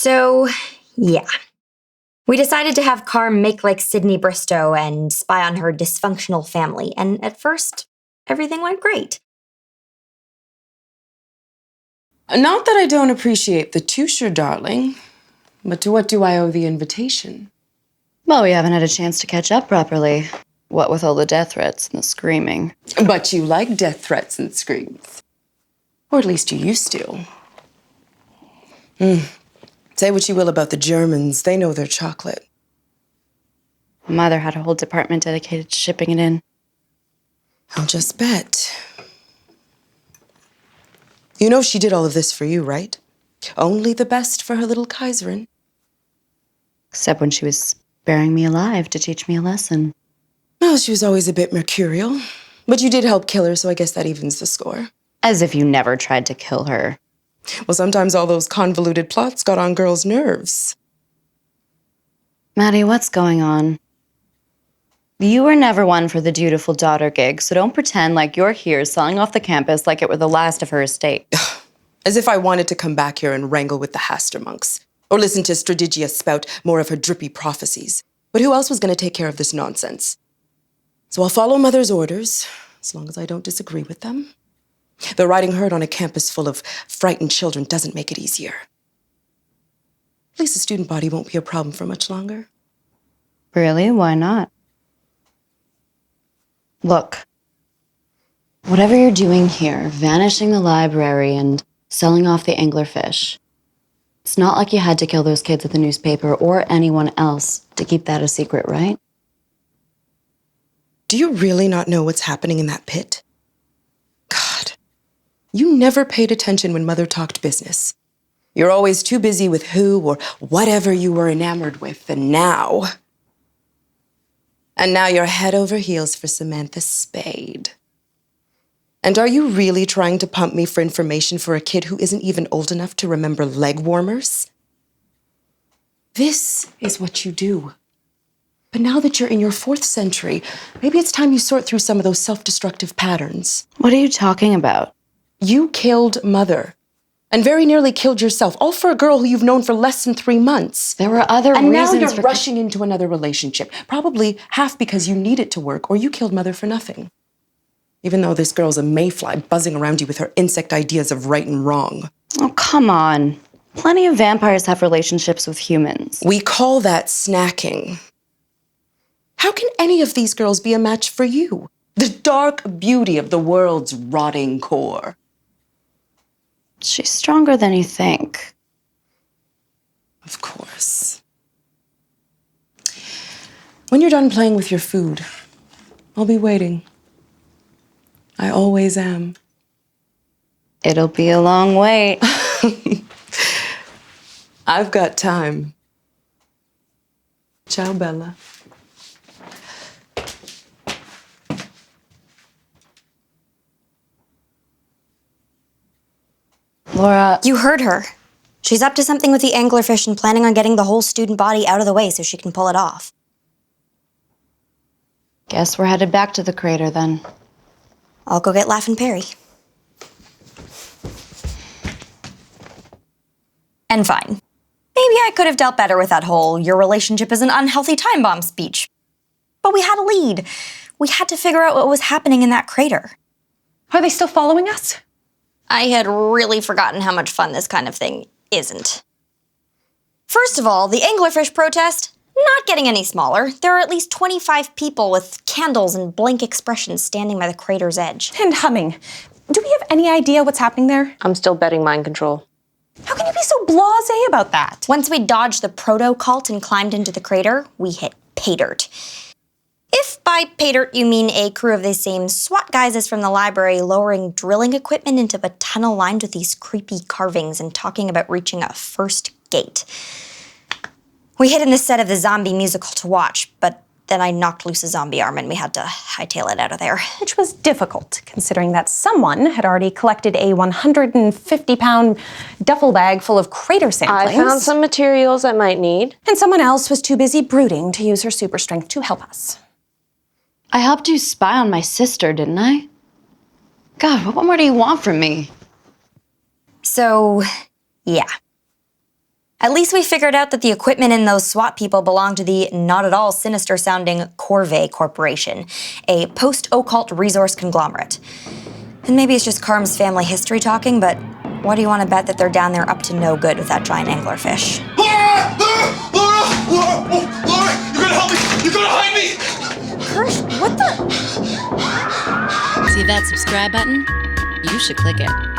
So, yeah. We decided to have Carm make like Sydney Bristow and spy on her dysfunctional family, and at first, everything went great. Not that I don't appreciate the tutor, darling, but to what do I owe the invitation? Well, we haven't had a chance to catch up properly. What with all the death threats and the screaming. But you like death threats and screams. Or at least you used to. Say what you will about the Germans, they know their chocolate. Mother had a whole department dedicated to shipping it in. I'll just bet. You know she did all of this for you, right? Only the best for her little Kaiserin. Except when she was burying me alive to teach me a lesson. Well, she was always a bit mercurial. But you did help kill her, so I guess that evens the score. As if you never tried to kill her. Well, sometimes all those convoluted plots got on girls' nerves. Mattie, what's going on? You were never one for the dutiful daughter gig, so don't pretend like you're here selling off the campus like it were the last of her estate. As if I wanted to come back here and wrangle with the Haster monks. Or listen to Stradigia spout more of her drippy prophecies. But who else was going to take care of this nonsense? So I'll follow Mother's orders, as long as I don't disagree with them. Though riding herd on a campus full of frightened children doesn't make it easier. At least the student body won't be a problem for much longer. Really? Why not? Look, whatever you're doing here, vanishing the library and selling off the anglerfish, it's not like you had to kill those kids at the newspaper or anyone else to keep that a secret, right? Do you really not know what's happening in that pit? God, you never paid attention when Mother talked business. You're always too busy with who or whatever you were enamored with, and now you're head over heels for Samantha Spade. And are you really trying to pump me for information for a kid who isn't even old enough to remember leg warmers? This is what you do. But now that you're in your 4th century, maybe it's time you sort through some of those self-destructive patterns. What are you talking about? You killed Mother. And very nearly killed yourself, all for a girl who you've known for less than 3 months. There were other reasons. reasons. And now you're rushing into another relationship, probably half because you need it to work, or you killed Mother for nothing. Even though this girl's a mayfly buzzing around you with her insect ideas of right and wrong. Oh, come on. Plenty of vampires have relationships with humans. We call that snacking. How can any of these girls be a match for you? The dark beauty of the world's rotting core. She's stronger than you think. Of course. When you're done playing with your food, I'll be waiting. I always am. It'll be a long wait. I've got time. Ciao, Bella. Laura. You heard her. She's up to something with the anglerfish and planning on getting the whole student body out of the way so she can pull it off. Guess we're headed back to the crater then. I'll go get Laugh and Perry. And fine. Maybe I could have dealt better with that whole "your relationship is an unhealthy time bomb" speech. But we had a lead. We had to figure out what was happening in that crater. Are they still following us? I had really forgotten how much fun this kind of thing isn't. First of all, the anglerfish protest, not getting any smaller. There are at least 25 people with candles and blank expressions standing by the crater's edge. And humming. Do we have any idea what's happening there? I'm still betting mind control. How can you be so blasé about that? Once we dodged the proto-cult and climbed into the crater, we hit pay dirt. If by pay dirt you mean a crew of the same SWAT guys as from the library lowering drilling equipment into a tunnel lined with these creepy carvings and talking about reaching a first gate. We hid in the set of the zombie musical to watch, but then I knocked loose a zombie arm and we had to hightail it out of there. Which was difficult, considering that someone had already collected a 150-pound duffel bag full of crater samplings. I found some materials I might need. And someone else was too busy brooding to use her super strength to help us. I helped you spy on my sister, didn't I? God, what more do you want from me? So, yeah. At least we figured out that the equipment in those SWAT people belong to the not at all sinister-sounding Corvée Corporation, a post-occult resource conglomerate. And maybe it's just Carm's family history talking, but what do you want to bet that they're down there up to no good with that giant anglerfish? Laura! Laura! You're gonna help me! You're gonna hide me! Kirsch, what the? See that subscribe button? You should click it.